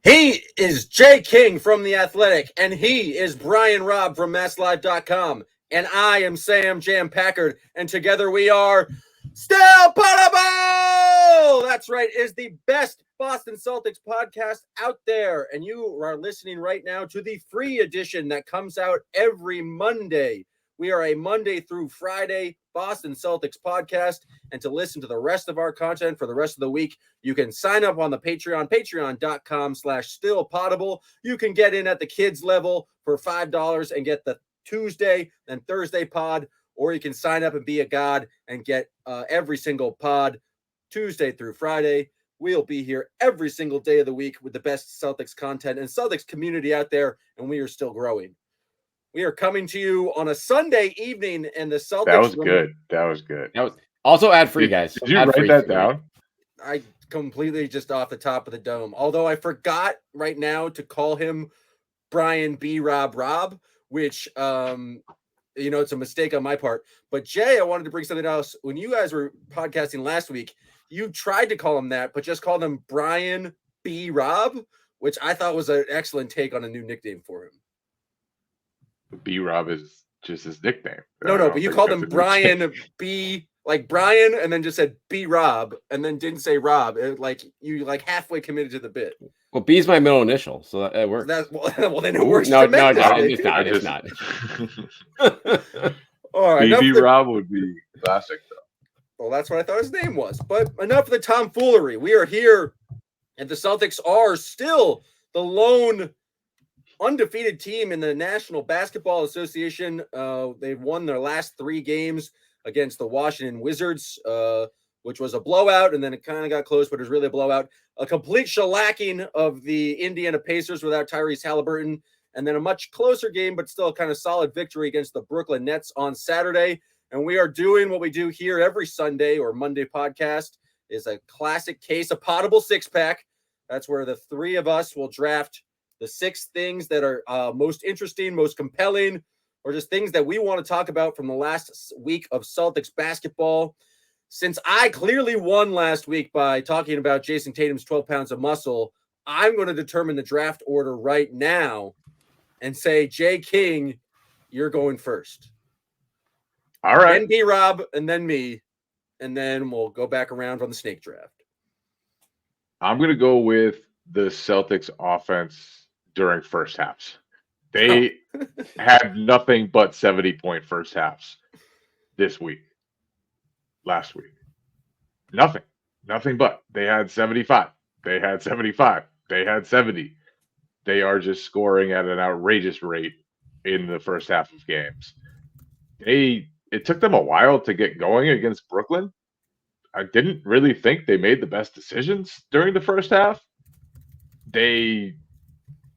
He is Jay King from The Athletic, and he is Brian Robb from MassLive.com, and I am Sam Jam Packard, and together we are still Poddable! That's right, it is the best Boston Celtics podcast out there, and you are listening right now to the free edition that comes out every Monday. We are a Monday through Friday Boston Celtics podcast, and to listen to the rest of our content for the rest of the week, you can sign up on the Patreon, patreon.com/stillpoddable. You can get in at the kids level for $5 and get the Tuesday and Thursday pod, or you can sign up and be a god and get every single pod Tuesday through Friday. We'll be here every single day of the week with the best Celtics content and Celtics community out there, and we are still growing. We are coming to you on a Sunday evening, and the Celtics. That was good. That was also ad-free, guys. Did you write that down? I completely just off the top of the dome. Although I forgot right now to call him Brian B. Robb, which it's a mistake on my part. But Jay, I wanted to bring something else. When you guys were podcasting last week, you tried to call him that, but just called him Brian B. Robb, which I thought was an excellent take on a new nickname for him. B. Rob is just his nickname. No, but you called him Brian B. Like Brian, and then just said B. Robb, and then didn't say Rob. You halfway committed to the bit. Well, B is my middle initial, so that works. Well, then it works. No, it's not. All right, B. Rob would be classic, though. Well, that's what I thought his name was. But enough of the tomfoolery. We are here, and the Celtics are still the lone undefeated team in the National Basketball Association. They've won their last 3 games against the Washington Wizards, which was a blowout, and then it kind of got close, but it was really a blowout. A complete shellacking of the Indiana Pacers without Tyrese Halliburton, and then a much closer game, but still a kind of solid victory against the Brooklyn Nets on Saturday. And we are doing what we do here every Sunday or Monday podcast, is a classic case, a Poddable six-pack. That's where the 3 of us will draft the 6 things that are most interesting, most compelling, or just things that we want to talk about from the last week of Celtics basketball. Since I clearly won last week by talking about Jason Tatum's 12 pounds of muscle, I'm going to determine the draft order right now and say, Jay King, you're going first. All right. Then B. Rob, and then me, and then we'll go back around on the snake draft. I'm going to go with the Celtics offense during first halves. They had nothing but 70-point first halves this week. Last week. Nothing but. They had 75. They had 75. They had 70. They are just scoring at an outrageous rate in the first half of games. It took them a while to get going against Brooklyn. I didn't really think they made the best decisions during the first half. They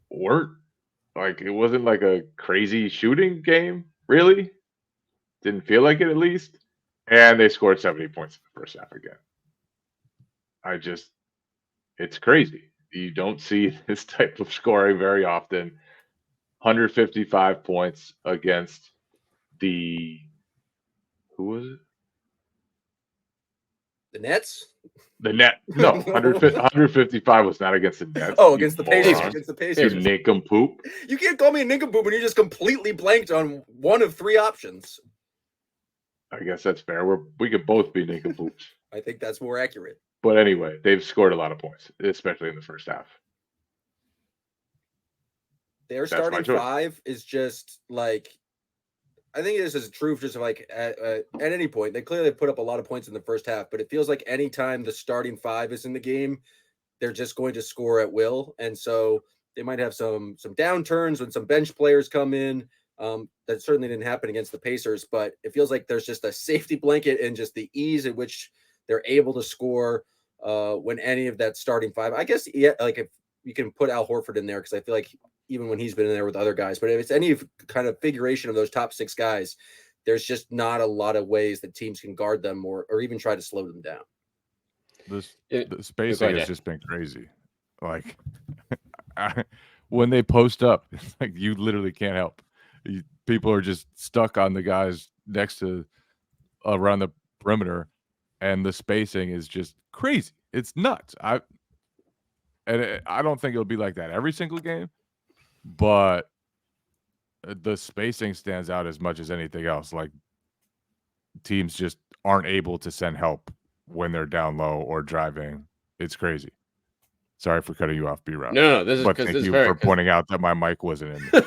weren't it wasn't like a crazy shooting game, really. Didn't feel like it, at least. And they scored 70 points in the first half again. It's crazy. You don't see this type of scoring very often. 155 points against who was it? The Nets? The Net. No, 155 was not against the Nets. Oh, against the Pacers. You nincompoop. You can't call me a nincompoop when you just completely blanked on one of 3 options. I guess that's fair. We could both be nincompoops. I think that's more accurate. But anyway, they've scored a lot of points, especially in the first half. Their starting 5 is just I think this is true just at any point. They clearly put up a lot of points in the first half, but it feels like anytime the starting 5 is in the game, they're just going to score at will. And so they might have some downturns when some bench players come in. That certainly didn't happen against the Pacers, but it feels like there's just a safety blanket and just the ease at which they're able to score when any of that starting 5. I guess, yeah, if you can put Al Horford in there, because I feel like even when he's been in there with other guys, but if it's any kind of figuration of those top 6 guys, there's just not a lot of ways that teams can guard them or even try to slow them down. The spacing has just been crazy. When they post up, it's like you literally can't help. People are just stuck on the guys next to around the perimeter, and the spacing is just crazy. It's nuts. And I don't think it'll be like that every single game, but the spacing stands out as much as anything else. Like teams just aren't able to send help when they're down low or driving. It's crazy. Sorry for cutting you off, B-Rob. No. This is but because thank this is you very for pointing out that my mic wasn't in there.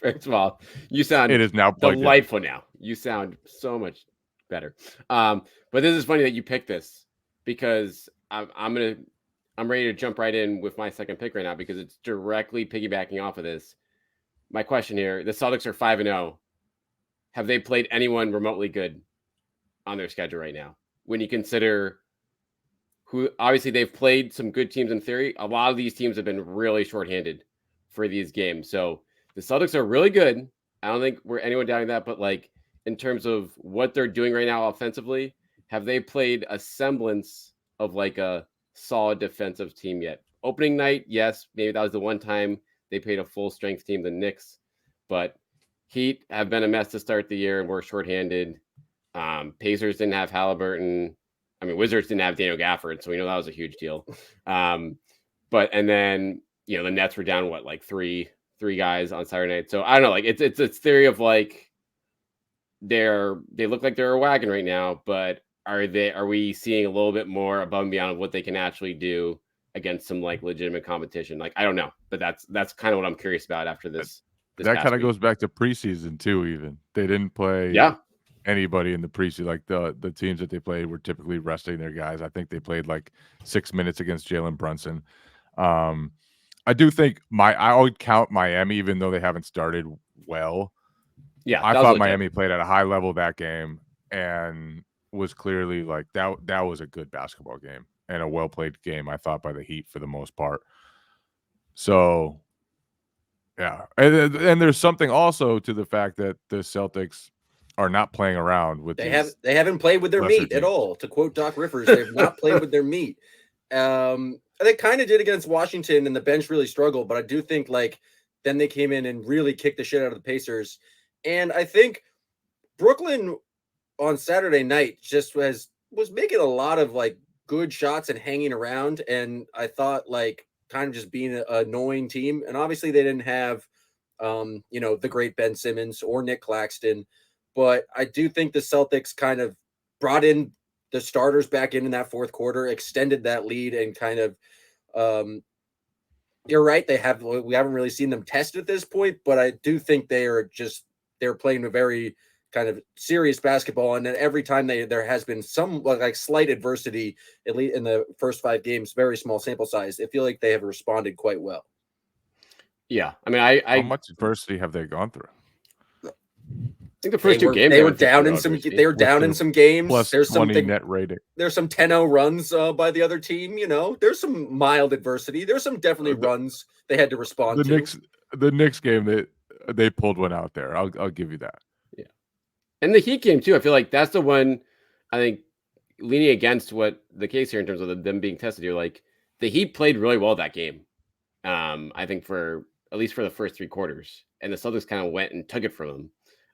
First of all, you sound It is now plugged delightful now. You sound so much better. But this is funny that you picked this because I'm ready to jump right in with my second pick right now because it's directly piggybacking off of this. My question here: the Celtics are 5-0. Have they played anyone remotely good on their schedule right now? When you consider who, obviously they've played some good teams in theory. A lot of these teams have been really shorthanded for these games. So the Celtics are really good. I don't think we're anyone doubting that, but like in terms of what they're doing right now offensively, have they played a semblance of like a solid defensive team yet? Opening night, yes, maybe that was the one time they played a full strength team, the Knicks, but Heat have been a mess to start the year and we're shorthanded. Pacers didn't have Halliburton. I mean, Wizards didn't have Daniel Gafford, so we know that was a huge deal. But and then the Nets were down like three guys on Saturday night. So I don't know, like it's theory of like they look like they're a wagon right now, but are we seeing a little bit more above and beyond of what they can actually do against some like legitimate competition? Like I don't know, but that's kind of what I'm curious about after this. That kind of goes back to preseason too. Even they didn't play anybody in the preseason. Like the teams that they played were typically resting their guys. I think they played like 6 minutes against Jalen Brunson. I do think I would count Miami, even though they haven't started well. Yeah, I thought Miami played at a high level that game and was clearly like that was a good basketball game and a well played game, I thought, by the Heat for the most part. So yeah, and there's something also to the fact that the Celtics are not playing around with they haven't played with their meat at all. To quote Doc Rivers, they've not played with their meat. They kind of did against Washington, and the bench really struggled. But I do think like then they came in and really kicked the shit out of the Pacers. And I think Brooklyn on Saturday night just was making a lot of like good shots and hanging around. And I thought like kind of just being an annoying team. And obviously they didn't have, the great Ben Simmons or Nick Claxton. But I do think the Celtics kind of brought in the starters back in that fourth quarter, extended that lead, and kind of, you're right. We haven't really seen them test at this point, but I do think they're playing a very kind of serious basketball. And then every time there has been some like slight adversity, at least in the first 5 games, very small sample size, I feel like they have responded quite well. Yeah. I mean, how much adversity have they gone through? I think the first 2 games they were down in some. They were down in some games. Plus there's 20 net rating. There's some 10-0 runs by the other team. There's some mild adversity. There's some definitely runs they had to respond to. The Knicks game they pulled one out there. I'll give you that. Yeah, and the Heat game too. I feel like that's the one. I think leaning against what the case here in terms of them being tested here, like the Heat played really well that game. I think for at least for the first 3 quarters, and the Celtics kind of went and took it from them.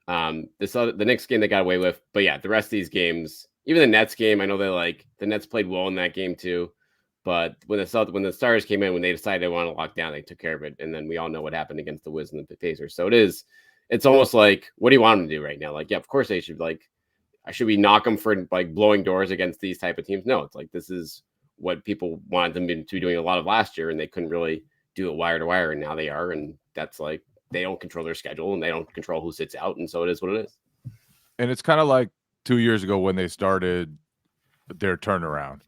The Knicks game they got away with, but yeah, the rest of these games, even the Nets game, I know the Nets played well in that game too. But when the Stars came in, when they decided they wanted to lock down, they took care of it, and then we all know what happened against the Wiz and the Pacers. So it's almost like, what do you want them to do right now? Like, yeah, of course they should should we knock them for like blowing doors against these type of teams? No, it's like this is what people wanted them to be doing a lot of last year, and they couldn't really do it wire to wire, and now they are, and that's like. They don't control their schedule and they don't control who sits out. And so it is what it is. And it's kind of like 2 years ago when they started their turnaround.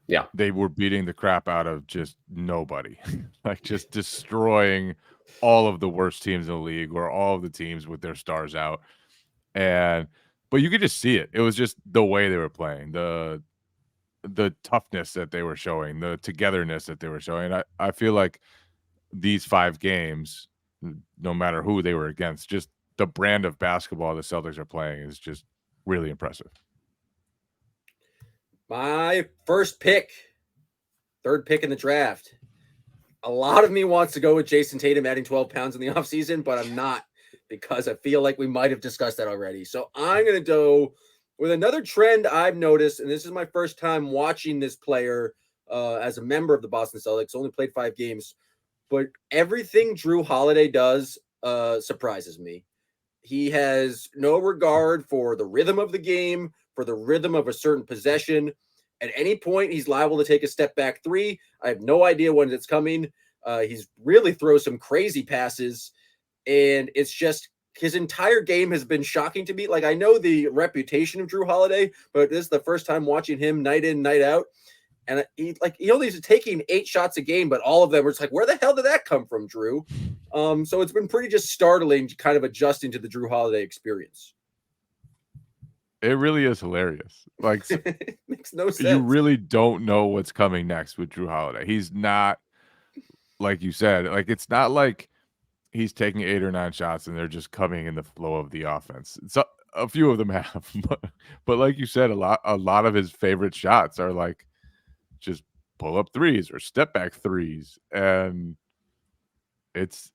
Yeah. They were beating the crap out of just nobody, like just destroying all of the worst teams in the league or all of the teams with their stars out. But you could just see it. It was just the way they were playing, the toughness that they were showing, the togetherness that they were showing. I feel like these 5 games, no matter who they were against, just the brand of basketball the Celtics are playing is just really impressive. My first pick, 3rd pick in the draft. A lot of me wants to go with Jason Tatum adding 12 pounds in the offseason, but I'm not because I feel like we might have discussed that already. So I'm going to go with another trend I've noticed, and this is my first time watching this player as a member of the Boston Celtics. Only played 5 games, but everything Drew Holiday does surprises me. He has no regard for the rhythm of the game, for the rhythm of a certain possession. At any point, he's liable to take a step back 3. I have no idea when it's coming. He's really throws some crazy passes, and it's just his entire game has been shocking to me. Like, I know the reputation of Drew Holiday, but this is the first time watching him night in, night out. And he only taking 8 shots a game, but all of them were just like, where the hell did that come from, Drew? So it's been pretty just startling, kind of adjusting to the Drew Holiday experience. It really is hilarious. Like, It makes no sense. you really don't know what's coming next with Drew Holiday. He's not, like you said, like, it's not like he's taking 8 or 9 shots and they're just coming in the flow of the offense. A few of them have, but like you said, a lot of his favorite shots are like just pull up threes or step back threes, and it's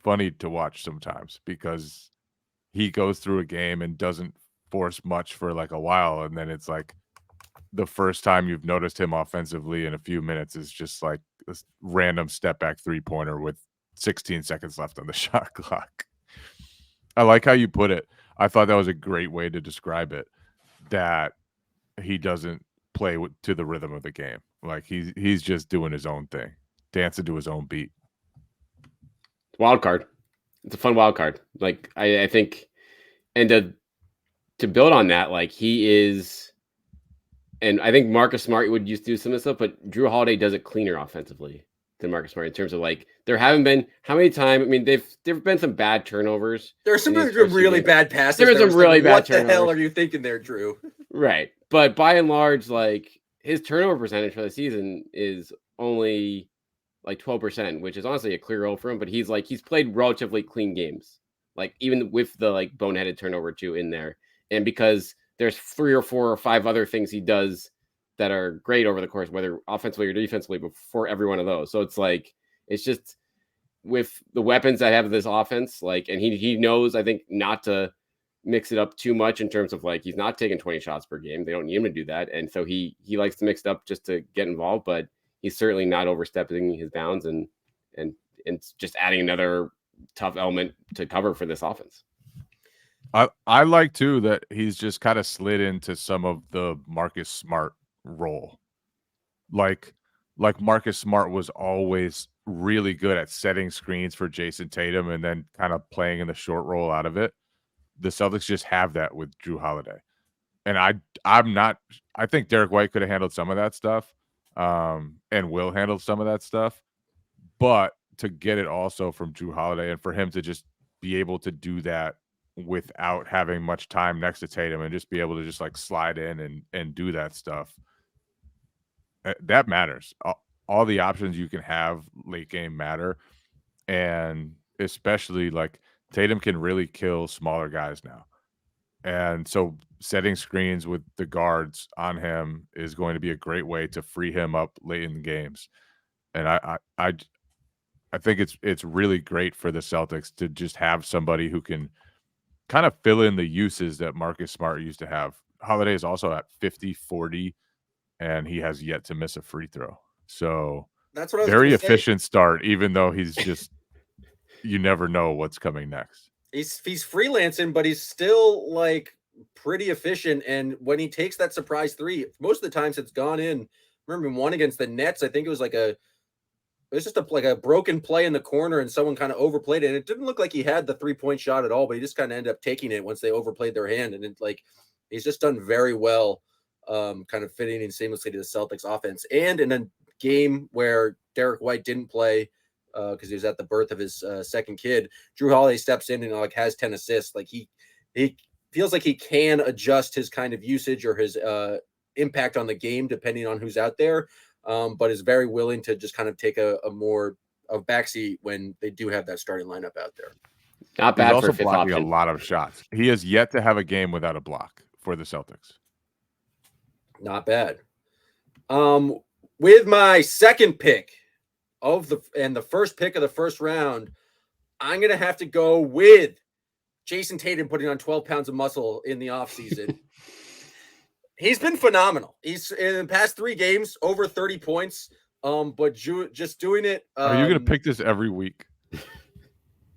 funny to watch sometimes because he goes through a game and doesn't force much for like a while, and then it's like the first time you've noticed him offensively in a few minutes is just like this random step back 3-pointer with 16 seconds left on the shot clock. I like how you put it. I thought that was a great way to describe it, that he doesn't play to the rhythm of the game. Like, he's just doing his own thing, dancing to his own beat. Wild card. It's a fun wild card. Like, I think, and to build on that, like, he is, and I think Marcus Smart would used to do some of this stuff, but Drew Holiday does it cleaner offensively than Marcus Smart in terms of, like, there haven't been how many times. I mean, there've been some bad turnovers. There's some really bad passes. There's some really bad turnovers. What the hell are you thinking there, Drew? Right. But by and large, like, his turnover percentage for the season is only like 12%, which is honestly a clear role for him. But he's played relatively clean games, like, even with the like boneheaded turnover too in there. And because there's 3 or 4 or 5 other things he does that are great over the course, whether offensively or defensively, before every one of those. So it's like, it's just with the weapons that have this offense, like, and he knows, I think, not to mix it up too much in terms of, like, he's not taking 20 shots per game. They don't need him to do that. And so he likes to mix it up just to get involved, but he's certainly not overstepping his bounds and just adding another tough element to cover for this offense. I like too that he's just kind of slid into some of the Marcus Smart role. Like Marcus Smart was always really good at setting screens for Jason Tatum and then kind of playing in the short roll out of it. The Celtics just have that with Drew Holiday. And I think Derek White could have handled some of that stuff, and will handle some of that stuff. But to get it also from Drew Holiday and for him to just be able to do that without having much time next to Tatum and just be able to just like slide in and do that stuff, that matters. All the options you can have late game matter. And especially, like, Tatum can really kill smaller guys now. And so setting screens with the guards on him is going to be a great way to free him up late in the games. And I think it's really great for the Celtics to just have somebody who can kind of fill in the uses that Marcus Smart used to have. Holiday is also at 50-40, and he has yet to miss a free throw. So that's what I was very efficient start, even though he's just you never know what's coming next. He's freelancing, but he's still like pretty efficient. And when he takes that surprise 3, most of the times it's gone in. I remember one against the Nets. I think it was just a broken play in the corner and someone kind of overplayed it. And it didn't look like he had the 3-point shot at all, but he just kind of ended up taking it once they overplayed their hand. And he's just done very well, kind of fitting in seamlessly to the Celtics offense. And in a game where Derek White didn't play, because he was at the birth of his second kid, Drew Holiday steps in and like has 10 assists. Like he feels like he can adjust his kind of usage or his impact on the game depending on who's out there, but is very willing to just kind of take a more of backseat when they do have that starting lineup out there. Not bad. He's also for a fifth blocking option. a lot of shots. He has yet to have a game without a block for the Celtics. Not bad. With my second pick the first pick of the first round, I'm going to have to go with Jason Tatum putting on 12 pounds of muscle in the offseason. He's been phenomenal. He's in the past 3 games over 30 points. But just doing it. Are you going to pick this every week?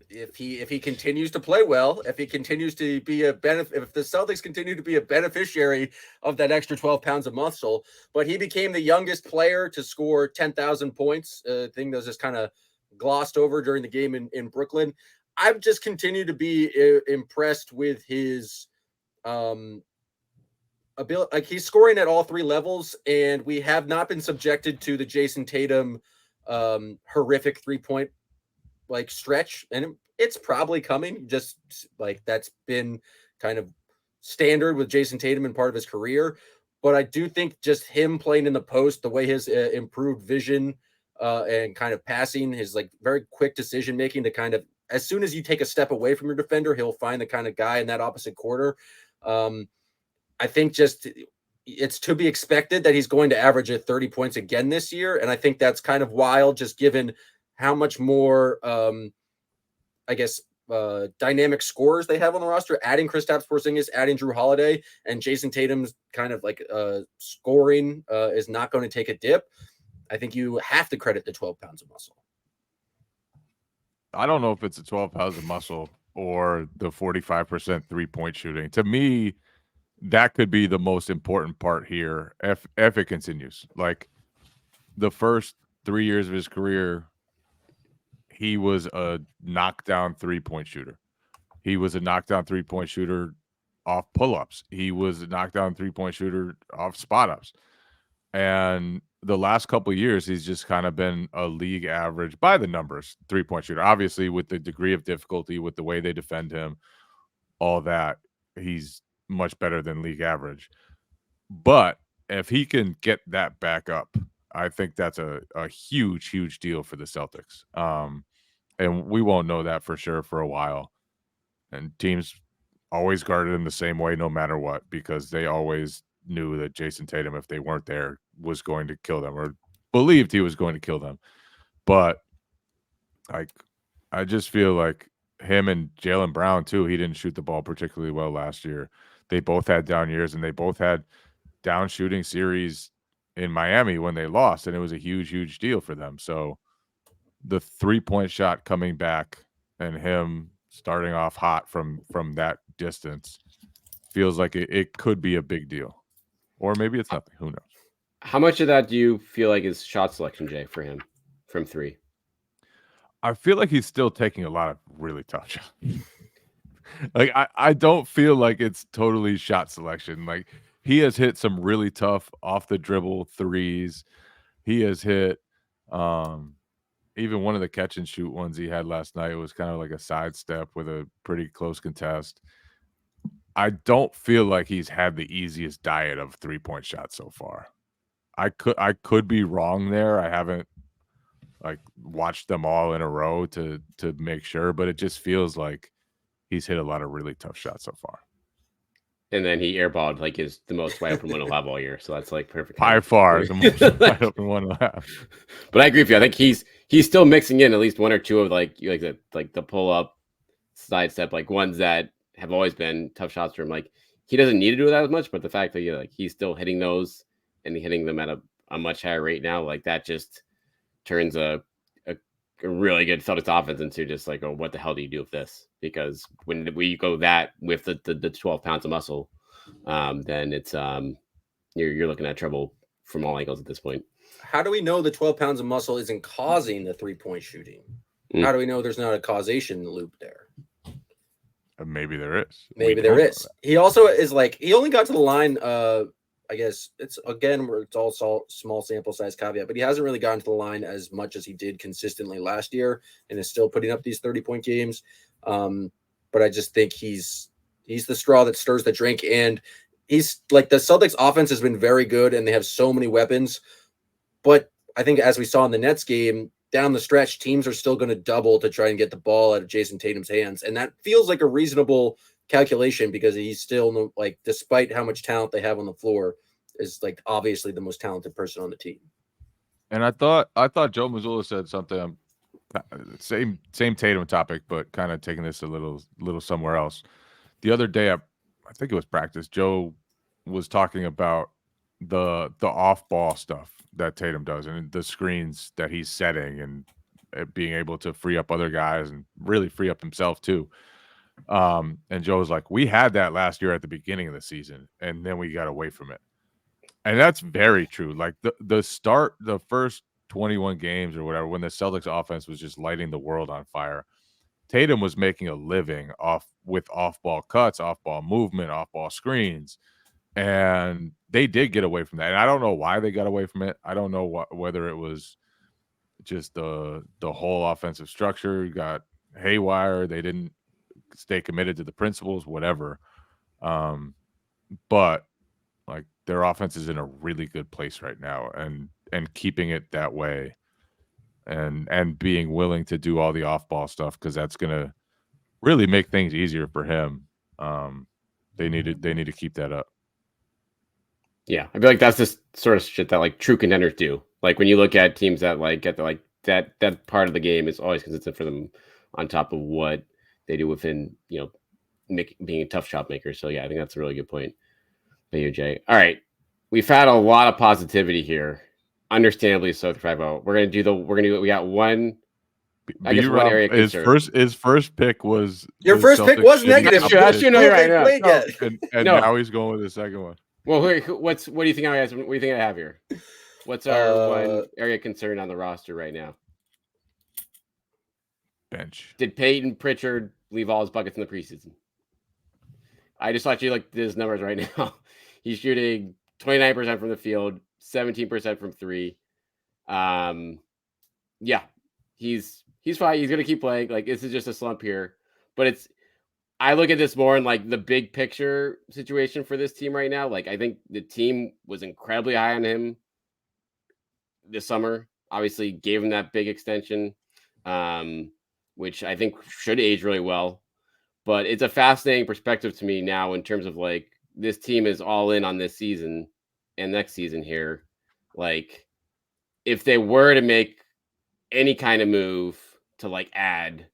If he continues to play well, if he continues to be if the Celtics continue to be a beneficiary of that extra 12 pounds of muscle, but he became the youngest player to score 10,000 points, thing that was just kind of glossed over during the game in Brooklyn. I've just continued to be impressed with his ability. Like, he's scoring at all 3 levels, and we have not been subjected to the Jason Tatum horrific 3-point like stretch, and it's probably coming. Just like that's been kind of standard with Jason Tatum and part of his career. But I do think just him playing in the post, the way his improved vision and kind of passing, his like very quick decision making to kind of, as soon as you take a step away from your defender, he'll find the kind of guy in that opposite quarter. I think just it's to be expected that he's going to average at 30 points again this year. And I think that's kind of wild, just given how much more, dynamic scorers they have on the roster. Adding Kristaps Porzingis, adding Drew Holiday, and Jason Tatum's kind of like scoring is not going to take a dip. I think you have to credit the 12 pounds of muscle. I don't know if it's the 12 pounds of muscle or the 45% 3-point shooting. To me, that could be the most important part here if it continues. Like the first 3 years of his career, he was a knockdown 3-point shooter. He was a knockdown 3-point shooter off pull-ups. He was a knockdown 3-point shooter off spot-ups. And the last couple of years, he's just kind of been a league average by the numbers 3-point shooter. Obviously, with the degree of difficulty, with the way they defend him, all that, he's much better than league average. But if he can get that back up, I think that's a huge, huge deal for the Celtics. And we won't know that for sure for a while. And teams always guarded him the same way no matter what, because they always knew that Jason Tatum, if they weren't there, was going to kill them, or believed he was going to kill them. But I just feel like him and Jaylen Brown too, he didn't shoot the ball particularly well last year. They both had down years, and they both had down shooting series in Miami when they lost, and it was a huge, huge deal for them. So the 3-point shot coming back and him starting off hot from that distance feels like it could be a big deal. Or maybe it's nothing. Who knows? How much of that do you feel like is shot selection, Jay, for him from 3? I feel like he's still taking a lot of really tough shots. Like I don't feel like it's totally shot selection. Like he has hit some really tough off the dribble threes. He has hit even one of the catch and shoot ones he had last night was kind of like a sidestep with a pretty close contest. I don't feel like he's had the easiest diet of 3-point shots so far. I could be wrong there. I haven't like watched them all in a row to make sure, but it just feels like he's hit a lot of really tough shots so far. And then he airballed like is the most wide open one he'll have all year. So that's like perfect. By far the most wide open one he'll have. But I agree with you. I think he's still mixing in at least one or two of like the pull up sidestep, like ones that have always been tough shots for him. Like he doesn't need to do that as much, but the fact that he's still hitting those and hitting them at a much higher rate now, like that just turns a really good Celtics offense into just like, oh, what the hell do you do with this? Because when we go that with the 12 pounds of muscle, then it's you're looking at trouble from all angles at this point. How do we know the 12 pounds of muscle isn't causing the 3-point shooting? How do we know there's not a causation loop there? Maybe there is. Maybe there is. He also is like, he only got to the line. I guess it's again where it's all small sample size caveat, but he hasn't really gotten to the line as much as he did consistently last year, and is still putting up these 30-point games. But I just think he's the straw that stirs the drink, and he's like, the Celtics offense has been very good, and they have so many weapons. But I think as we saw in the Nets game, down the stretch, teams are still going to double to try and get the ball out of Jason Tatum's hands, and that feels like a reasonable calculation because he's still, like, despite how much talent they have on the floor, is like obviously the most talented person on the team. And I thought Joe Mazzulla said something, same Tatum topic, but kind of taking this a little somewhere else. The other day, I think it was practice, Joe was talking about the off ball stuff that Tatum does and the screens that he's setting and being able to free up other guys and really free up himself too. And Joe was like, we had that last year at the beginning of the season, and then we got away from it. And that's very true. Like the first 21 games or whatever, when the Celtics offense was just lighting the world on fire, Tatum was making a living with off-ball cuts, off-ball movement, off-ball screens. And they did get away from that. And I don't know why they got away from it. I don't know whether it was just the whole offensive structure got haywire. They didn't stay committed to the principles, whatever. But like their offense is in a really good place right now, and keeping it that way, and being willing to do all the off-ball stuff because that's gonna really make things easier for him. They need to keep that up. Yeah, I feel like that's the sort of shit that like true contenders do. Like when you look at teams that like get the like that part of the game is always consistent for them on top of what they do within, being a tough shot maker. So yeah, I think that's a really good point. Thank you, Jay. All right, we've had a lot of positivity here, understandably so. We got one. I guess one area his first pick was your first pick was negative. That's true. No, you're right. No. And now he's going with the second one. Well, what do you think I have here? What's our one area concern on the roster right now? Bench. Did Peyton Pritchard leave all his buckets in the preseason? I just thought you look at his numbers right now. He's shooting 29% from the field, 17% from three. Yeah, he's fine. He's gonna keep playing. Like, this is just a slump here, but I look at this more in like the big picture situation for this team right now. Like, I think the team was incredibly high on him this summer. Obviously, gave him that big extension, which I think should age really well. But it's a fascinating perspective to me now in terms of like this team is all in on this season and next season here. Like, if they were to make any kind of move to like add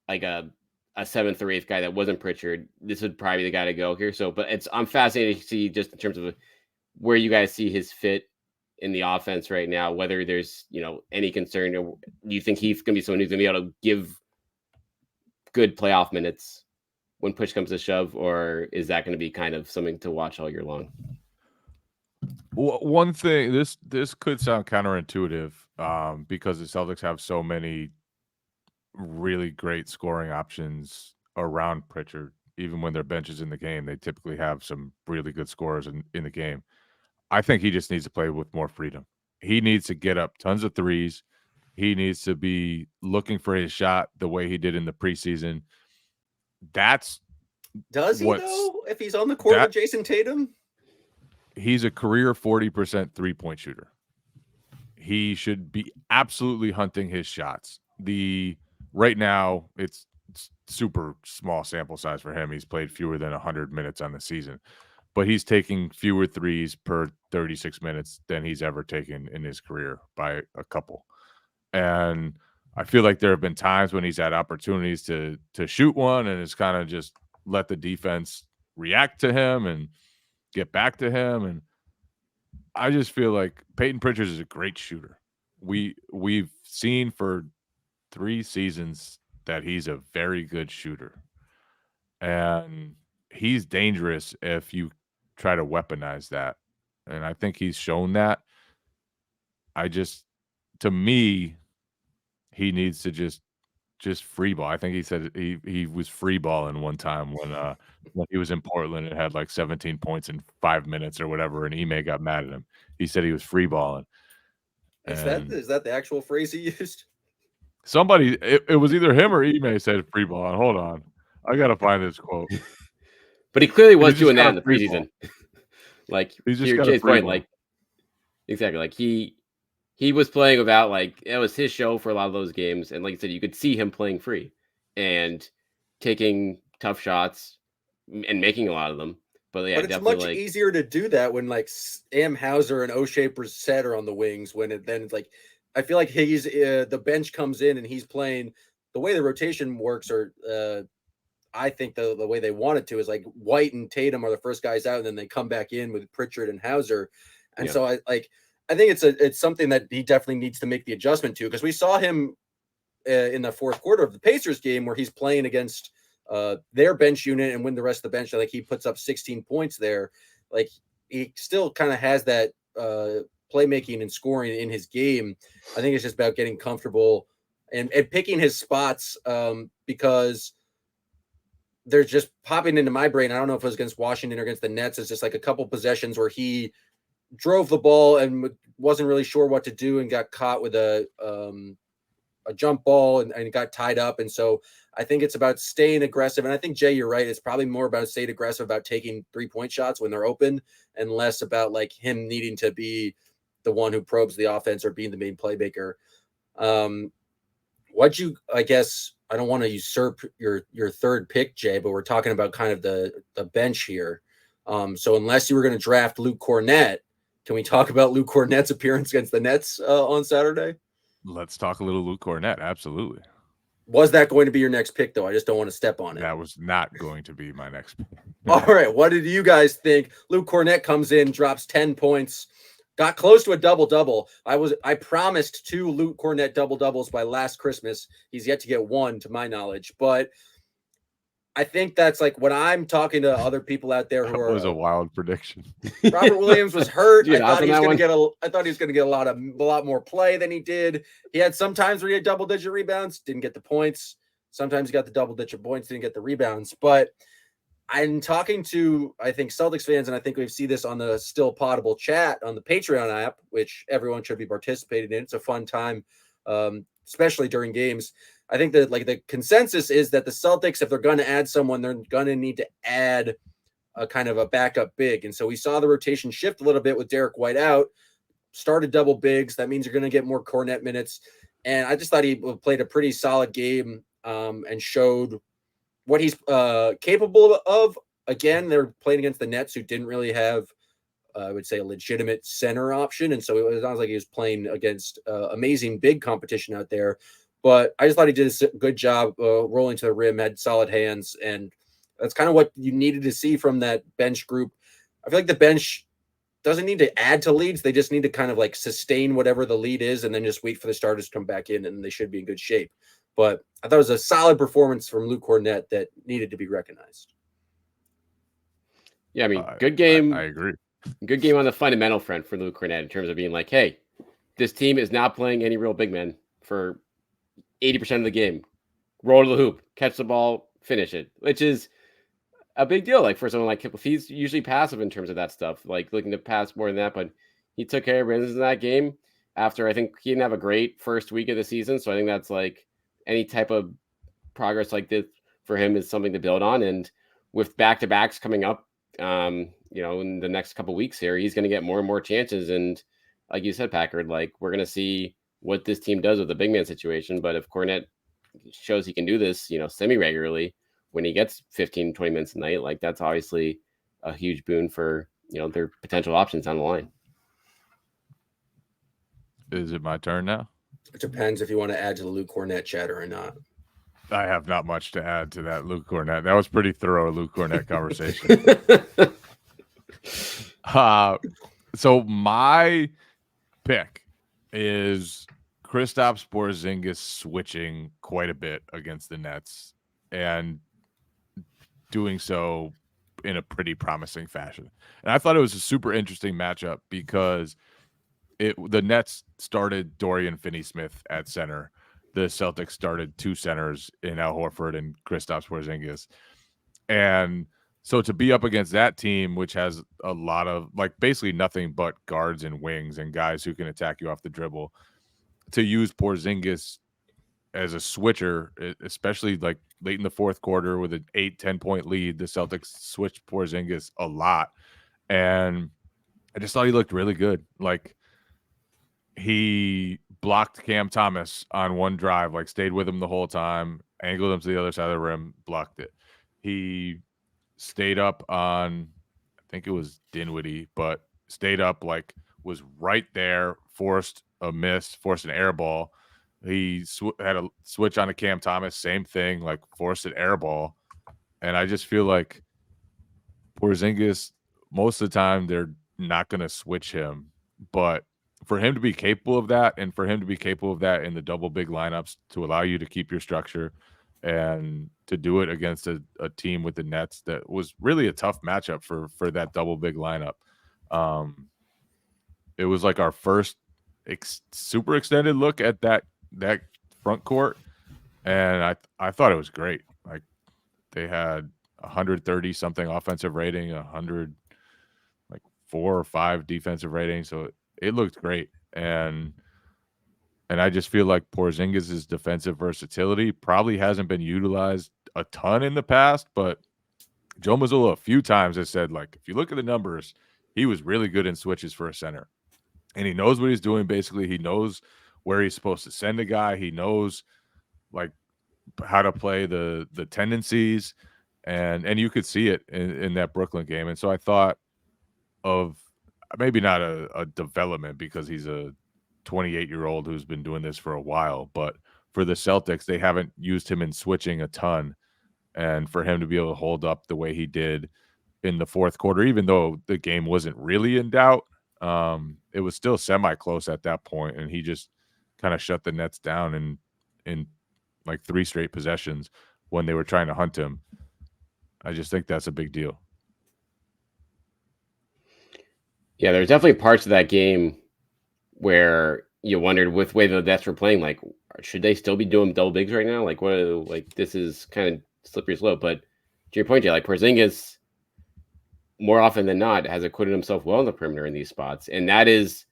like a 7th or 8th guy that wasn't Pritchard, this would probably be the guy to go here. So, but I'm fascinated to see just in terms of where you guys see his fit in the offense right now, whether there's, any concern, or do you think he's going to be someone who's going to be able to give good playoff minutes when push comes to shove, or is that going to be kind of something to watch all year long? One thing, this could sound counterintuitive, because the Celtics have so many really great scoring options around Pritchard. Even when their bench is in the game, they typically have some really good scorers in the game. I think he just needs to play with more freedom. He needs to get up tons of threes. He needs to be looking for his shot the way he did in the preseason. Does he though? If he's on the court with Jason Tatum, he's a career 40% 3-point shooter. He should be absolutely hunting his shots. Right now, it's super small sample size for him. He's played fewer than 100 minutes on the season, but he's taking fewer threes per 36 minutes than he's ever taken in his career by a couple. And I feel like there have been times when he's had opportunities to shoot one and it's kind of just let the defense react to him and get back to him. And I just feel like Peyton Pritchard is a great shooter. We've seen for 3 seasons that he's a very good shooter. And he's dangerous if you try to weaponize that. And I think he's shown that. To me, he needs to just free ball. I think he said he was free balling one time when he was in Portland and had like 17 points in 5 minutes or whatever, and Ime got mad at him. He said he was free balling. Is that the actual phrase he used? Somebody, it was either him or Ime said free balling. Hold on, I gotta find this quote. But he clearly was doing that in the preseason. Like, he's just got Jay's point, like, exactly, like he was playing without, like, it was his show for a lot of those games. And like you said, you could see him playing free and taking tough shots and making a lot of them. But yeah, but it's much easier to do that when like Sam Hauser and O'Shea Brissett are on the wings. Then it's like, I feel like the bench comes in and he's playing the way the rotation works. Or I think the way they wanted to is like White and Tatum are the first guys out, and then they come back in with Pritchard and Hauser. And so I think it's something that he definitely needs to make the adjustment to, because we saw him in the fourth quarter of the Pacers game where he's playing against their bench unit and win the rest of the bench. Like he puts up 16 points there. Like he still kind of has that playmaking and scoring in his game. I think it's just about getting comfortable and picking his spots, because they're just popping into my brain. I don't know if it was against Washington or against the Nets. It's just like a couple possessions where he drove the ball and wasn't really sure what to do and got caught with a jump ball and got tied up. And so I think it's about staying aggressive. And I think, Jay, you're right. It's probably more about staying aggressive about taking 3-point shots when they're open, and less about like him needing to be the one who probes the offense or being the main playmaker. I guess I don't want to usurp your third pick, Jay, but we're talking about kind of the bench here. So unless you were going to draft Luke Cornett, can we talk about Luke Cornett's appearance against the Nets on Saturday? Let's talk a little Luke Cornett. Absolutely. Was that going to be your next pick, though? I just don't want to step on it. That was not going to be my next pick. All right. What did you guys think? Luke Cornett comes in, drops 10 points, got close to a double-double. I promised 2 Luke Cornett double-doubles by last Christmas. He's yet to get one, to my knowledge. But I think that's like when I'm talking to other people out there who are. That was a wild prediction. Robert Williams was hurt. Dude, I thought he was going to get a lot more play than he did. He had some times where he had double-digit rebounds, didn't get the points. Sometimes he got the double-digit points, didn't get the rebounds. But I'm talking to, I think, Celtics fans, and I think we see this on the Still Poddable chat on the Patreon app, which everyone should be participating in. It's a fun time, especially during games. I think that like the consensus is that the Celtics, if they're going to add someone, they're going to need to add a kind of a backup big. And so we saw the rotation shift a little bit with Derek White out, started double bigs. That means you're going to get more Cornett minutes. And I just thought he played a pretty solid game and showed what he's capable of. Again, they're playing against the Nets, who didn't really have, I would say, a legitimate center option. And so it sounds like he was playing against amazing big competition out there. But I just thought he did a good job rolling to the rim, had solid hands. And that's kind of what you needed to see from that bench group. I feel like the bench doesn't need to add to leads. They just need to kind of like sustain whatever the lead is and then just wait for the starters to come back in, and they should be in good shape. But I thought it was a solid performance from Luke Cornett that needed to be recognized. Yeah, I mean, good game. I agree. Good game on the fundamental front for Luke Cornett in terms of being like, hey, this team is not playing any real big men for 80% of the game. Roll to the hoop, catch the ball, finish it, which is a big deal. Like for someone like Kipple, he's usually passive in terms of that stuff, like looking to pass more than that. But he took care of business in that game after I think he didn't have a great first week of the season. So I think that's like any type of progress like this for him is something to build on. And with back-to-backs coming up, in the next couple of weeks here, he's going to get more and more chances. And like you said, Packard, like we're going to see what this team does with the big man situation. But if Cornett shows he can do this, semi-regularly when he gets 15, 20 minutes a night, like that's obviously a huge boon for, their potential options down the line. Is it my turn now? It depends if you want to add to the Luke Cornett chatter or not. I have not much to add to that Luke Cornett. That was pretty thorough Luke Cornett conversation. So my pick is Kristaps Porzingis switching quite a bit against the Nets and doing so in a pretty promising fashion. And I thought it was a super interesting matchup because the Nets started Dorian Finney-Smith at center. The Celtics started 2 centers in Al Horford and Kristaps Porzingis. And so to be up against that team, which has a lot of basically nothing but guards and wings and guys who can attack you off the dribble, to use Porzingis as a switcher, especially like late in the fourth quarter with an 8-10 point lead, the Celtics switched Porzingis a lot. And I just thought he looked really good. Like he blocked Cam Thomas on one drive, stayed with him the whole time, angled him to the other side of the rim, blocked it. He stayed up on, I think it was Dinwiddie, but stayed up, was right there, forced a miss, forced an air ball. He had a switch on to Cam Thomas, same thing, forced an air ball. And I just feel like Porzingis, most of the time, they're not going to switch him. But for him to be capable of that, and for him to be capable of that in the double big lineups to allow you to keep your structure and to do it against a team with the Nets that was really a tough matchup for that double big lineup. It was like our first super extended look at that front court, and I thought it was great. Like they had 130 something offensive rating, 100 like 4 or 5 defensive rating, so it looked great. And I just feel like Porzingis' defensive versatility probably hasn't been utilized a ton in the past, but Joe Mazzulla a few times has said, like, if you look at the numbers, he was really good in switches for a center. And he knows what he's doing, basically. He knows where he's supposed to send a guy. He knows, like, how to play the tendencies. And you could see it in that Brooklyn game. And so I thought of maybe not a development because he's a 28-year-old who's been doing this for a while, but for the Celtics, they haven't used him in switching a ton. And for him to be able to hold up the way he did in the fourth quarter, even though the game wasn't really in doubt, it was still semi-close at that point, and he just kind of shut the Nets down in like 3 straight possessions when they were trying to hunt him. I just think that's a big deal. Yeah, there's definitely parts of that game where you wondered with the way the Nets were playing, like, should they still be doing double bigs right now? Like, this is kind of slippery slope. But to your point, Jay, like Porzingis, more often than not, has acquitted himself well on the perimeter in these spots, and that is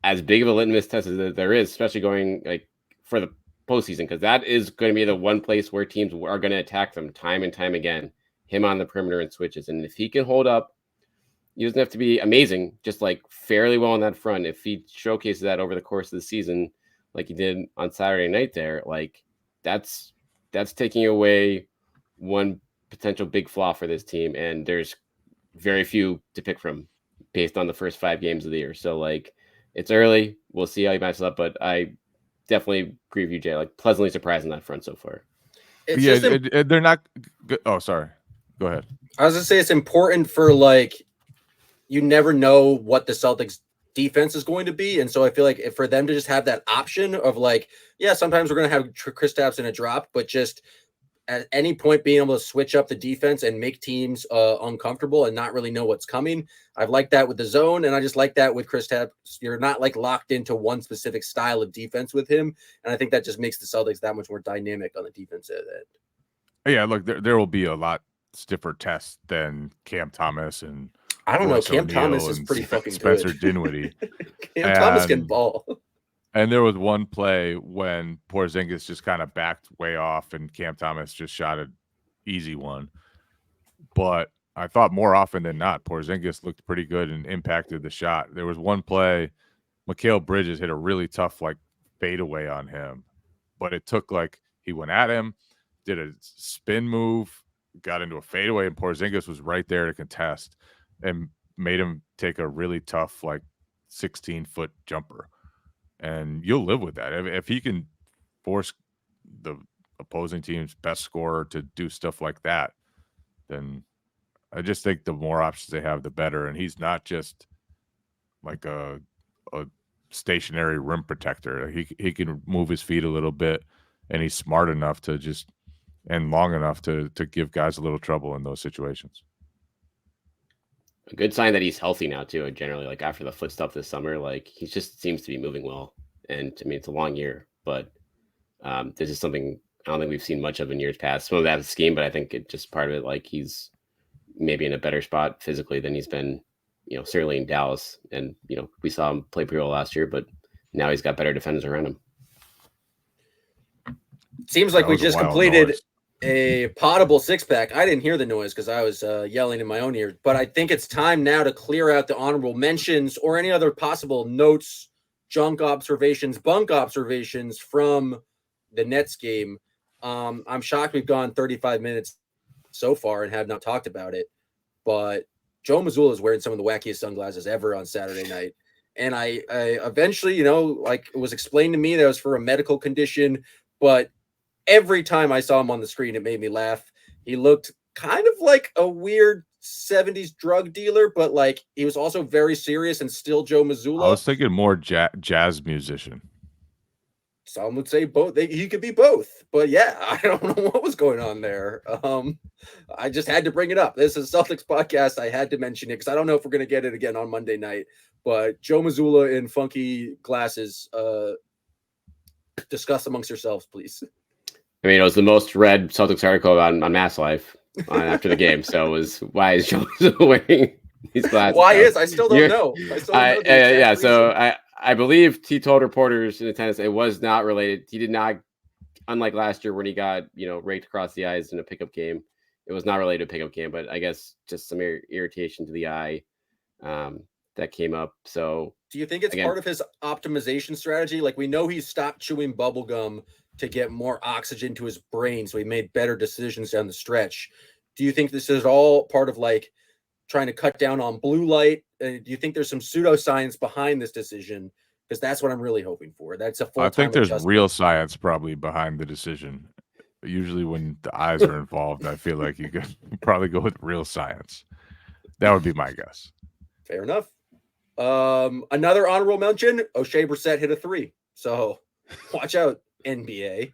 as big of a litmus test as there is, especially going like for the postseason, because that is going to be the one place where teams are going to attack them time and time again. Him on the perimeter and switches, and if he can hold up, he doesn't have to be amazing, just like fairly well on that front. If he showcases that over the course of the season, like he did on Saturday night there, like that's taking away one potential big flaw for this team. And there's very few to pick from based on the first 5 games of the year. So like it's early. We'll see how he matches up, but I definitely agree with you, Jay. Like pleasantly surprised on that front so far. They're not. Oh, sorry. Go ahead. I was gonna say it's important for like you never know what the Celtics defense is going to be, and so I feel like for them to just have that option of like, yeah, sometimes we're gonna have Kristaps in a drop, but just at any point being able to switch up the defense and make teams uncomfortable and not really know what's coming. I've liked that with the zone, and I just like that with Kristaps. You're not like locked into one specific style of defense with him, and I think that just makes the Celtics that much more dynamic on the defensive end. Yeah, look, there will be a lot stiffer tests than Cam Thomas and I don't know. Royce Cam O'Neal Thomas is and pretty fucking Spencer good. Dinwiddie. Cam Thomas can ball. And there was one play when Porzingis just kind of backed way off and Cam Thomas just shot an easy one. But I thought more often than not, Porzingis looked pretty good and impacted the shot. There was one play, Mikal Bridges hit a really tough like fadeaway on him, but it took like he went at him, did a spin move, got into a fadeaway, and Porzingis was right there to contest and made him take a really tough like 16-foot jumper. And you'll live with that. If he can force the opposing team's best scorer to do stuff like that, then I just think the more options they have, the better. And he's not just like a stationary rim protector. He can move his feet a little bit, and he's smart enough to just and long enough to give guys a little trouble in those situations. A good sign that he's healthy now too. Generally, like after the foot stuff this summer, like he just seems to be moving well. And I mean, it's a long year, but this is something I don't think we've seen much of in years past. Some of that is scheme, but I think it just part of it, like he's maybe in a better spot physically than he's been, certainly in Dallas. And, we saw him play pretty well last year, but now he's got better defenders around him. Seems like we just completed a Poddable 6-pack. I didn't hear the noise because I was yelling in my own ear, but I think it's time now to clear out the honorable mentions or any other possible notes, junk observations, bunk observations from the Nets game. I'm shocked we've gone 35 minutes so far and have not talked about it, but Joe Mazzulla is wearing some of the wackiest sunglasses ever on Saturday night. And I eventually, like it was explained to me that it was for a medical condition, but every time I saw him on the screen, it made me laugh. He looked kind of like a weird 70s drug dealer, but like he was also very serious and still Joe I Mazzulla. was thinking more jazz musician. Some would say both. He could be both, but yeah, I don't know what was going on there. I just had to bring it up. This is a Celtics podcast. I had to mention it because I don't know if we're going to get it again on Monday night. But Joe Mazzulla in funky glasses. Discuss amongst yourselves, please. I mean, it was the most read Celtics article on Mass Life after the game. So it was, why is Joe wearing these glasses? Why is? I still don't know. I still don't know the exact yeah. reason. So I believe he told reporters in attendance it was not related. He did not, unlike last year when he got raked across the eyes in a pickup game. It was not related to a pickup game, but I guess just some irritation to the eye that came up. So do you think it's part of his optimization strategy? Like, we know he stopped chewing bubble gum to get more oxygen to his brain, so he made better decisions down the stretch. Do you think this is all part of like trying to cut down on blue light? Do you think there's some pseudoscience behind this decision? Because that's what I'm really hoping for. That's a full-time I think there's adjustment. real science probably behind the decision. Usually when the eyes are involved, I feel like you could probably go with real science. That would be my guess. Fair enough. Another honorable mention, O'Shea Brissett hit a 3. So watch out, NBA.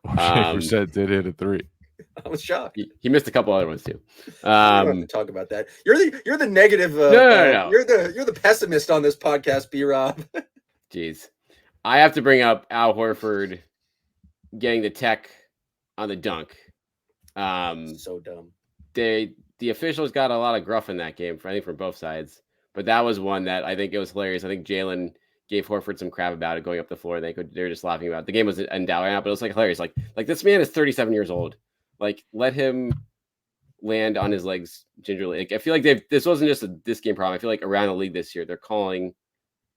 O'Shea Brissett did hit a 3. I was shocked. He missed a couple other ones too. We don't have to talk about that. You're the negative. No. You're the pessimist on this podcast, B-Rob. Jeez, I have to bring up Al Horford getting the tech on the dunk. So dumb. The officials got a lot of gruff in that game, I think, from both sides. But that was one that I think it was hilarious. I think Jalen gave Horford some crap about it going up the floor. They were just laughing about it. The game was in doubt right now, but it was like hilarious. Like this man is 37 years old. Like, let him land on his legs gingerly. Like, I feel like this wasn't just this game problem. I feel like around the league this year, they're calling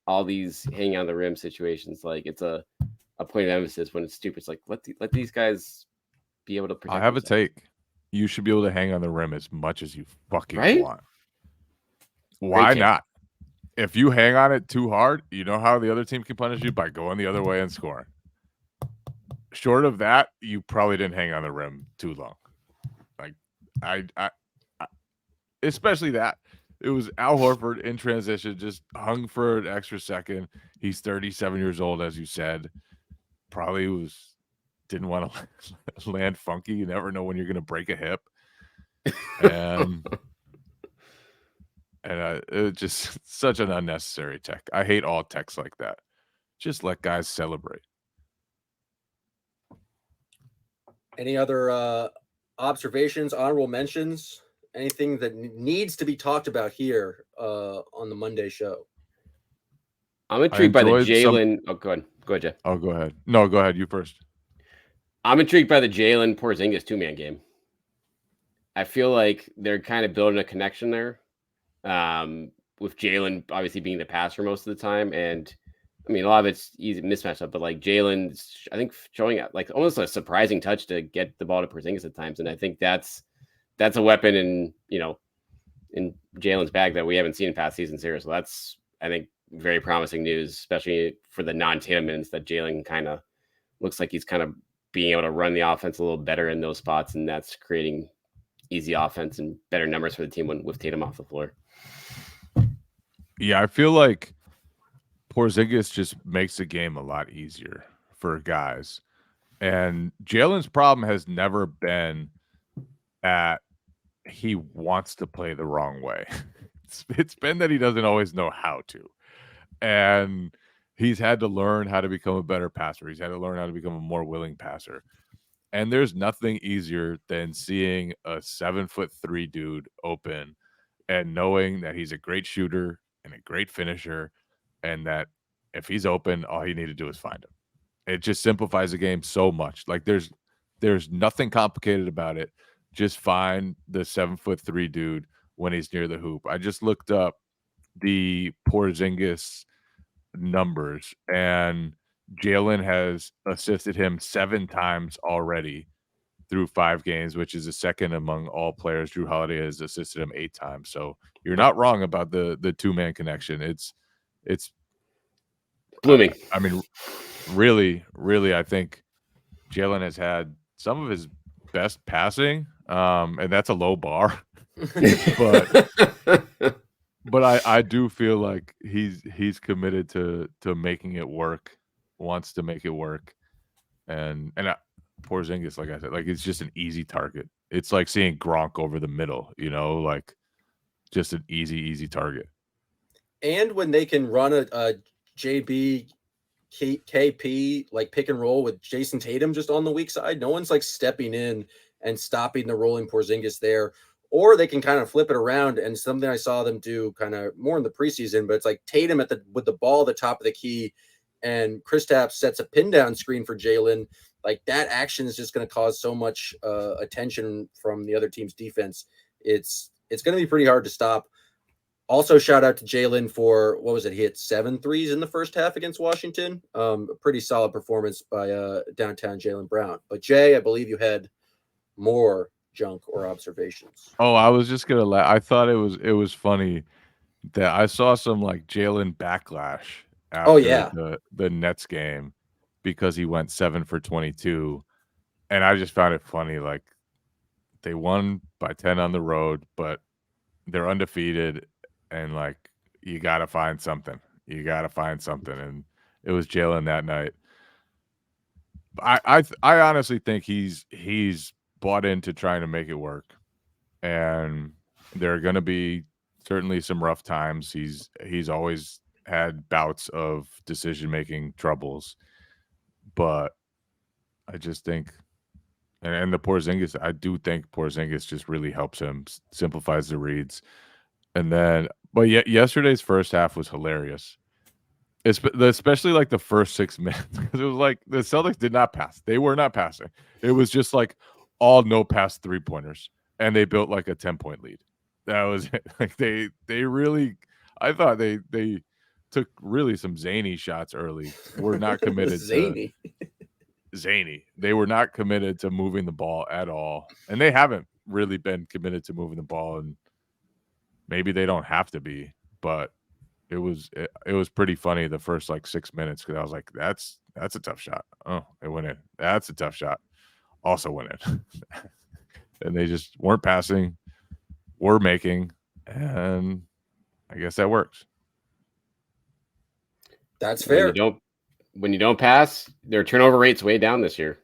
all these hanging on the rim situations like it's a point of emphasis when it's stupid. It's like let these guys be able to protect. I have themselves. a take. You should be able to hang on the rim as much as you fucking want. Why not? If you hang on it too hard, you know how the other team can punish you by going the other way and scoring. Short of that, you probably didn't hang on the rim too long. Like I especially that. It was Al Horford in transition, just hung for an extra second. He's 37 years old, as you said. Probably didn't want to land funky. You never know when you're going to break a hip. And it's just such an unnecessary tech. I hate all techs like that. Just let guys celebrate. Any other observations, honorable mentions, anything that needs to be talked about here on the Monday show? I'm intrigued by the Jalen. Oh, go ahead. Go ahead, Jeff. Oh, go ahead. No, go ahead. You first. I'm intrigued by the Jalen Porzingis 2-man game. I feel like they're kind of building a connection there. With Jalen obviously being the passer most of the time, and I mean a lot of it's easy mismatch up, but like Jalen's, I think, showing like almost a surprising touch to get the ball to Porzingis at times, and I think that's a weapon in Jalen's bag that we haven't seen in past seasons here. So that's, I think, very promising news, especially for the non-Tatum minutes that Jalen kind of looks like he's kind of being able to run the offense a little better in those spots, and that's creating easy offense and better numbers for the team with Tatum off the floor. Yeah, I feel like Porzingis just makes the game a lot easier for guys. And Jalen's problem has never been that he wants to play the wrong way. It's been that he doesn't always know how to. And he's had to learn how to become a better passer. He's had to learn how to become a more willing passer. And there's nothing easier than seeing a 7'3" dude open and knowing that he's a great shooter and a great finisher, and that if he's open, all you need to do is find him. It just simplifies the game so much. Like there's nothing complicated about it. Just find the 7'3" dude when he's near the hoop. I just looked up the Porzingis numbers, and Jalen has assisted him 7 times already through 5 games, which is the second among all players. Drew Holiday has assisted him 8 times. So you're not wrong about the 2-man connection. It's blooming. I mean, really, I think Jalen has had some of his best passing, and that's a low bar. But I do feel like he's committed to making it work, wants to make it work, and Porzingis, like I said, like it's just an easy target. It's like seeing Gronk over the middle, like just an easy target. And when they can run a JB KP like pick and roll with Jason Tatum just on the weak side, no one's like stepping in and stopping the rolling Porzingis there. Or they can kind of flip it around, and something I saw them do kind of more in the preseason, but it's like Tatum with the ball at the top of the key, and Kristaps sets a pin down screen for Jalen. Like that action is just going to cause so much attention from the other team's defense. It's going to be pretty hard to stop. Also, shout out to Jalen for, what was it? He hit 7 threes in the first half against Washington. A pretty solid performance by downtown Jalen Brown. But Jay, I believe you had more junk or observations. Oh, I was just gonna I thought it was funny that I saw some like Jalen backlash after the Nets game because he went 7 for 22, and I just found it funny. Like they won by 10 on the road, but they're undefeated, and like you gotta find something. And it was Jalen that night. I honestly think he's bought into trying to make it work, and there are going to be certainly some rough times. He's always had bouts of decision-making troubles, but I just think, and the Porzingis, I do think Porzingis just really helps him, simplifies the reads. And then, but yesterday's first half was hilarious. Especially like the first 6 minutes, because it was like the Celtics did not pass. They were not passing. It was just like all no pass 3-pointers, and they built like a 10-point lead. That was it. Like they really, I thought they took really some zany shots early. Were not committed zany. They were not committed to moving the ball at all, and they haven't really been committed to moving the ball, and maybe they don't have to be, but it was pretty funny the first like 6 minutes, because I was like, that's a tough shot. Oh, it went in. That's a tough shot. Also went in. And they just weren't passing, were making, and I guess that works. That's fair. When you don't pass, their turnover rate's way down this year.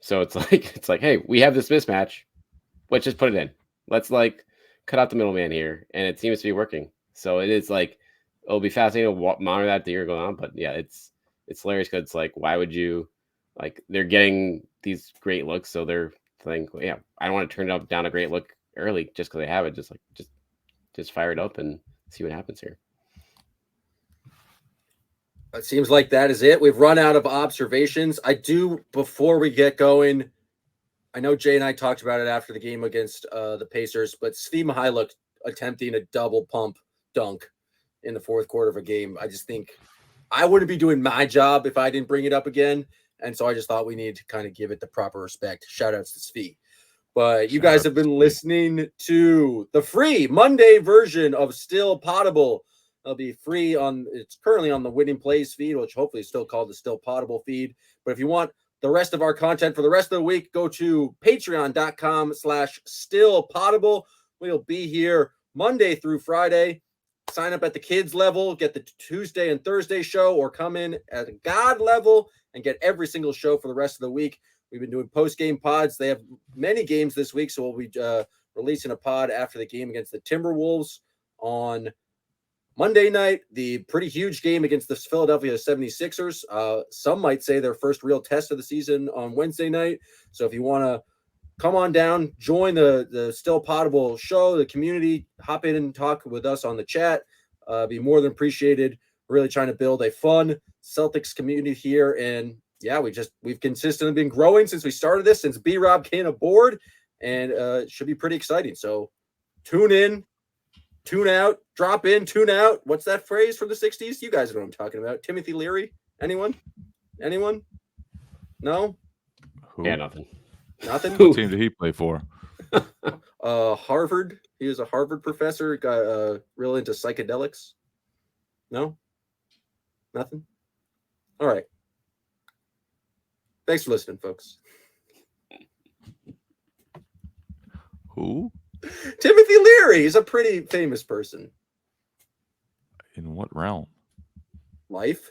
So it's like, hey, we have this mismatch. Let's just put it in. Let's like cut out the middleman here, and it seems to be working. So it is like, it'll be fascinating to monitor that the year going on. But yeah, it's hilarious because it's like, why would you, like, they're getting these great looks, so they're thinking, yeah, I don't want to turn it down a great look early just because they have it. Just fire it up and see what happens here. It seems like that is it. We've run out of observations. Before we get going, I know Jay and I talked about it after the game against the Pacers, but Svi Mykhailiuk attempting a double pump dunk in the fourth quarter of a game. I just think I wouldn't be doing my job if I didn't bring it up again. And so I just thought we needed to kind of give it the proper respect. Shout outs to Svi. But you guys have been listening to the free Monday version of Still Poddable. It'll be free it's currently on the Winning Plays feed, which hopefully is still called the Still Poddable feed. But if you want the rest of our content for the rest of the week, go to patreon.com/stillpoddable. We'll be here Monday through Friday. Sign up at the kids level, get the Tuesday and Thursday show, or come in at a God level and get every single show for the rest of the week. We've been doing post-game pods. They have many games this week, so we'll be releasing a pod after the game against the Timberwolves on Monday night, the pretty huge game against the Philadelphia 76ers. Some might say their first real test of the season on Wednesday night. So if you want to come on down, join the Still Poddable show, the community, hop in and talk with us on the chat. Be more than appreciated. We're really trying to build a fun Celtics community here. And yeah, we've consistently been growing since we started this, since B-Rob came aboard, and it should be pretty exciting. So tune in, tune out, drop in, tune out. What's that phrase from the 60s? You guys know what I'm talking about. Timothy Leary? Anyone? No? Who? Yeah, nothing. Nothing? What team did he play for? Harvard. He was a Harvard professor, got real into psychedelics. No? Nothing? All right. Thanks for listening, folks. Who? Timothy Leary. He's a pretty famous person. In what realm? Life.